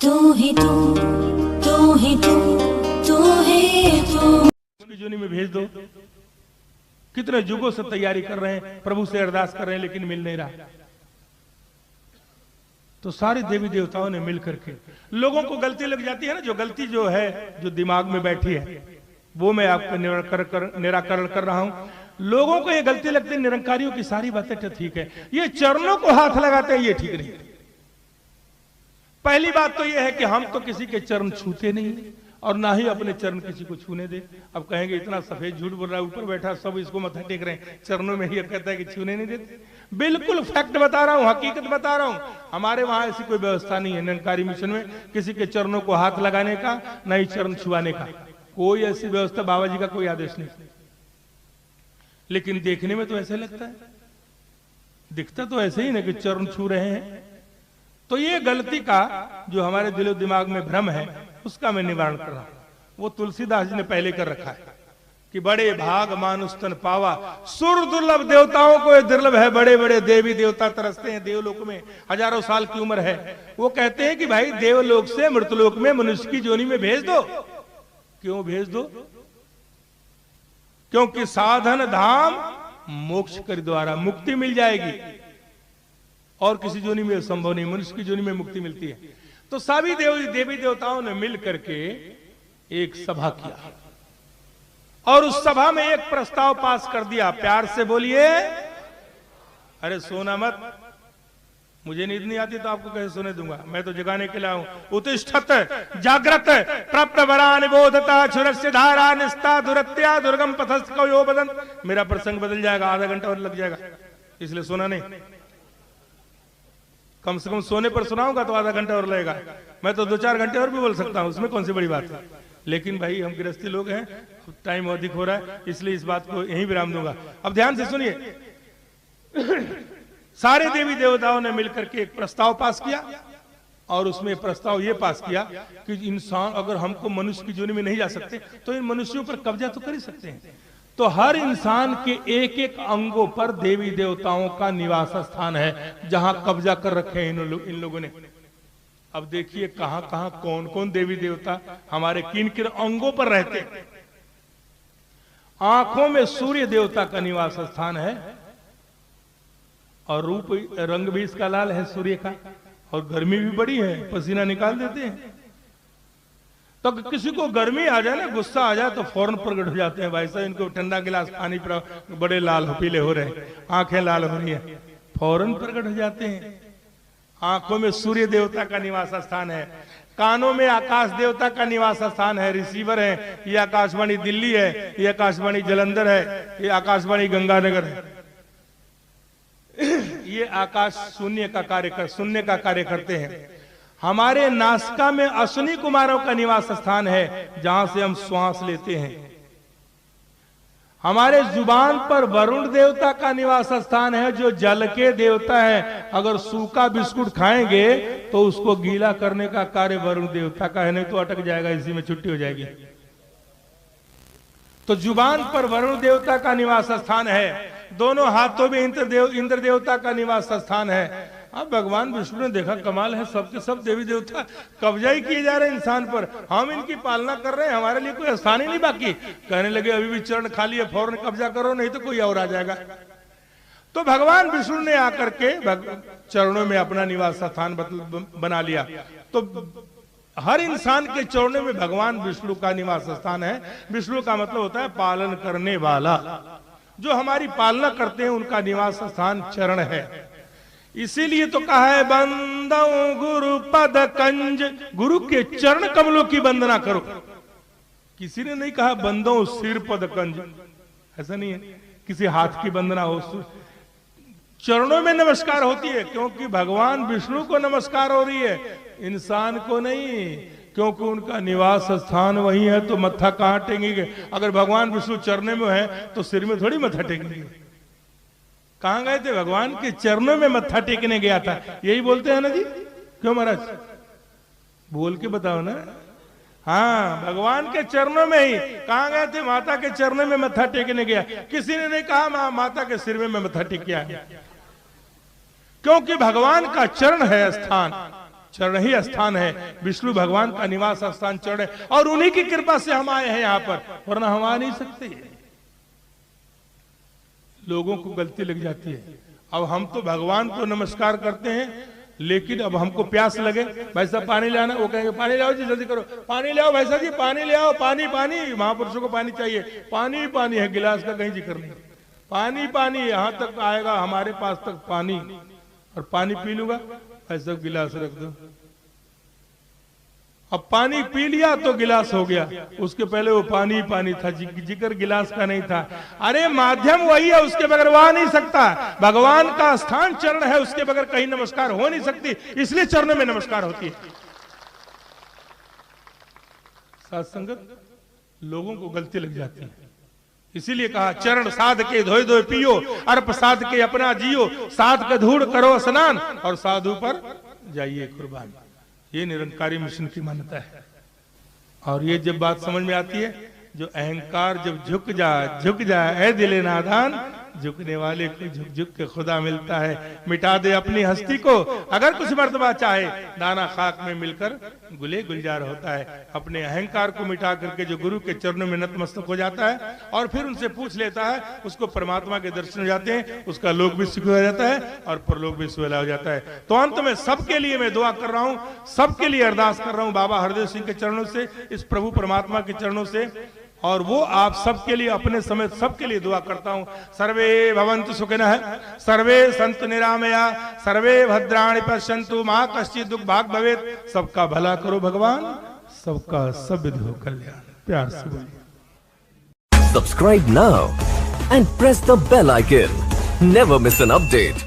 तू ही तू, तू ही तू, तू ही तू। जोनी में भेज दो। कितने युगों से तैयारी कर रहे हैं, प्रभु से अरदास कर रहे हैं, लेकिन मिल नहीं रहा। तो सारे देवी देवताओं ने मिल करके, लोगों को गलती लग जाती है ना, जो गलती जो है जो दिमाग में बैठी है वो मैं आपका निराकरण कर रहा हूं। लोगों को ये गलती लगती है, निरंकारियों की सारी बातें तो ठीक है, ये चरणों को हाथ लगाते हैं ये ठीक नहीं। पहली बात तो ये है कि हम तो किसी के चरण छूते नहीं और ना ही अपने चरण किसी को छूने दे। अब कहेंगे इतना सफेद झूठ बोल रहा है, ऊपर बैठा सब इसको मत्था टेक रहे हैं, चरणों में ही कहता है कि छूने नहीं देते। बिल्कुल फैक्ट बता रहा हूं, हकीकत बता रहा हूं। हमारे वहां ऐसी कोई व्यवस्था नहीं है निरंकारी मिशन में किसी के चरणों को हाथ लगाने का, ना ही चरण छुआने का, कोई ऐसी व्यवस्था, बाबा जी का कोई आदेश नहीं। लेकिन देखने में तो ऐसे लगता है, दिखता तो ऐसे ही ना कि चरण छू रहे हैं। तो ये गलती का जो हमारे दिलो दिमाग में भ्रम है उसका मैं निवारण कर रहा हूं। वो तुलसीदास जी ने पहले कर रखा है कि बड़े भाग मानुष तन पावा, सुर दुर्लभ देवताओं को ये दुर्लभ है, बड़े बड़े देवी देवता तरसते हैं देवलोक में, हजारों साल की उम्र है। वो कहते हैं कि भाई देवलोक से मृतलोक में मनुष्य की जोनी में भेज दो। क्यों भेज दो? क्योंकि साधन धाम मोक्ष कर द्वारा मुक्ति मिल जाएगी, और किसी जोनी में संभव नहीं, मनुष्य की जोनी में मुक्ति मिलती है। तो सभी देवी देवताओं ने मिल करके एक सभा किया और उस सभा में एक प्रस्ताव पास कर दिया। प्यार से बोलिए, अरे सोना मत, मुझे नींद नहीं आती तो आपको कैसे सोने दूंगा, मैं तो जगाने के लिए आऊं। उत्तिष्ठत जागृत प्रप्त वरा निबोधता क्षुरस्य धारा निस्ता दुरत्या दुर्गम पथस्थ को बदन। मेरा प्रसंग बदल जाएगा, आधा घंटा और लग जाएगा, इसलिए सोना नहीं। कम से कम सोने पर सुनाऊंगा तो आधा घंटा और लगेगा, मैं तो 2-4 घंटे और भी बोल सकता हूं, उसमें कौन सी बड़ी बात है। लेकिन भाई हम गृहस्थी लोग हैं, टाइम अधिक हो रहा है, इसलिए इस बात को यहीं विराम दूंगा। अब ध्यान से सुनिए। सारे देवी देवताओं ने मिलकर के एक प्रस्ताव पास किया और उसमें प्रस्ताव यह पास किया कि इंसान, अगर हमको मनुष्य की जोनी में नहीं जा सकते तो इन मनुष्यों पर कब्जा तो कर ही सकते हैं। तो हर इंसान के एक एक अंगों पर देवी देवताओं का निवास स्थान है, जहां कब्जा कर रखे हैं इन लोगों ने। अब देखिए कहां कहां कौन कौन देवी देवता हमारे किन किन अंगों पर रहते हैं। आंखों में सूर्य देवता का निवास स्थान है और रूप रंग भी इसका लाल है सूर्य का, और गर्मी भी बड़ी है, पसीना निकाल देते हैं। तो किसी को गर्मी आ जाए ना, गुस्सा आ जाए तो फौरन प्रकट हो जाते हैं, भाई साहब इनको ठंडा गिलास पानी पिलाओ, बड़े लाल पीले हो रहे हैं, आंखें लाल हो रही हैं, फौरन प्रकट हो जाते हैं। आंखों में सूर्य देवता का निवास स्थान है, कानों में आकाश देवता का निवास स्थान है, रिसीवर है, ये आकाशवाणी दिल्ली है, ये आकाशवाणी जलंधर है, ये आकाशवाणी गंगानगर है। ये आकाश शून्य का कार्य करते हैं। हमारे नासिका में अश्विनी कुमारों का निवास स्थान है, जहां से हम श्वास लेते हैं। हमारे जुबान पर वरुण देवता का निवास स्थान है, जो जल के देवता है। अगर सूखा बिस्कुट खाएंगे तो उसको गीला करने का कार्य वरुण देवता का है, नहीं तो अटक जाएगा, इसी में छुट्टी हो जाएगी। तो जुबान पर वरुण देवता का निवास स्थान है, दोनों हाथों में इंद्र देवता का निवास स्थान है। अब भगवान विष्णु ने देखा कमाल है, सबके सब देवी देवता कब्जा ही किए जा रहे हैं इंसान पर, हम इनकी पालना कर रहे हैं, हमारे लिए कोई स्थान ही नहीं बाकी। कहने लगे अभी भी चरण खाली है, फौरन कब्जा करो, नहीं तो कोई और आ जाएगा। तो भगवान विष्णु ने आकर के चरणों में अपना निवास स्थान बना लिया। तो हर इंसान के चरणों में भगवान विष्णु का निवास स्थान है। विष्णु का मतलब होता है पालन करने वाला, जो हमारी पालना करते हैं उनका निवास स्थान चरण है। इसीलिए तो कहा है बंदो गुरु पद कंज, गुरु के चरण कमलों की वंदना करो। किसी ने नहीं कहा बंदो सिर पद कंज, ऐसा नहीं है किसी हाथ की वंदना हो, चरणों में नमस्कार होती है, क्योंकि भगवान विष्णु को नमस्कार हो रही है, इंसान को नहीं, क्योंकि उनका निवास स्थान वही है। तो मत्था कहां टेकेंगे? अगर भगवान विष्णु चरणों में है तो सिर में थोड़ी मत्था टेकेंगे। कहां गए थे? भगवान के चरणों में मत्था टेकने गया था, यही बोलते हैं ना जी? क्यों महाराज, बोल के बताओ ना। हाँ, भगवान के चरणों में ही। कहां गए थे? माता के चरणों में मत्था टेकने गया। किसी ने नहीं कहा माता के सिर में मैं मत्था टेक के आया, क्योंकि भगवान का चरण है स्थान। चरण ही स्थान है, विष्णु भगवान का निवास स्थान चरण है, और उन्हीं की कृपा से हम आए हैं यहाँ पर, वरना हम आ नहीं सकते। लोगों को गलती लग जाती है। अब हम तो भगवान को नमस्कार करते हैं, लेकिन अब हमको प्यास लगे, भाई साहब पानी लाना, वो कहेंगे पानी लाओ जी, जल्दी करो, पानी ले आओ भाई साहब जी, पानी ले आओ, पानी पानी, महापुरुषों को पानी चाहिए, पानी पानी है, गिलास का कहीं जिक्र नहीं, पानी पानी, यहां तक आएगा हमारे पास तक पानी, और पानी पी लूंगा, भाई साहब गिलास रख दो। अब पानी पी लिया तो गिलास हो गया, उसके पहले वो पानी पानी था, जिक्र गिलास का नहीं था। अरे माध्यम वही है, उसके बगैर वो आ नहीं सकता। भगवान का स्थान चरण है, उसके बगैर कहीं नमस्कार हो नहीं सकती, इसलिए चरणों में नमस्कार होती है। साथ संगत, लोगों को गलती लग जाती है, इसीलिए कहा चरण साध के धोए धोए पियो, अर्प साध के अपना जियो, साध के धूड़ करो स्नान, और साधु पर जाइए कुर्बान। ये निरंकारी मिशन की मान्यता है। और ये जब बात समझ में आती है, जो अहंकार जब झुक जाए ऐ दिले नादान, झुकने वाले को झुक झुक के खुदा मिलता है। मिटा दे अपनी हस्ती को, अगर कुछ मर्तबा चाहे, दाना खाक में मिलकर गुले गुलजार होता है। अपने अहंकार को मिटा करके जो गुरु के चरणों में नतमस्तक हो जाता है और फिर उनसे पूछ लेता है, उसको परमात्मा के दर्शन हो जाते हैं, उसका लोक भी सुख हो जाता है और परलोक भी सुहेला हो जाता है। तो अंत में सबके लिए मैं दुआ कर रहा हूं, सबके लिए अरदास कर रहा हूं बाबा हरदेव सिंह के चरणों से, इस प्रभु परमात्मा के चरणों से, और वो आप सबके लिए, अपने समेत सबके लिए दुआ करता हूं। सर्वे भवन्तु सुखिनः, सर्वे सन्तु निरामया, सर्वे भद्राणि पश्यन्तु, मा कश्चित् दुःख भाग् भवेत्। सबका भला करो भगवान, सबका सब विधि हो कल्याण। प्यार से बोलिए। Subscribe now and press the bell icon. Never miss an update.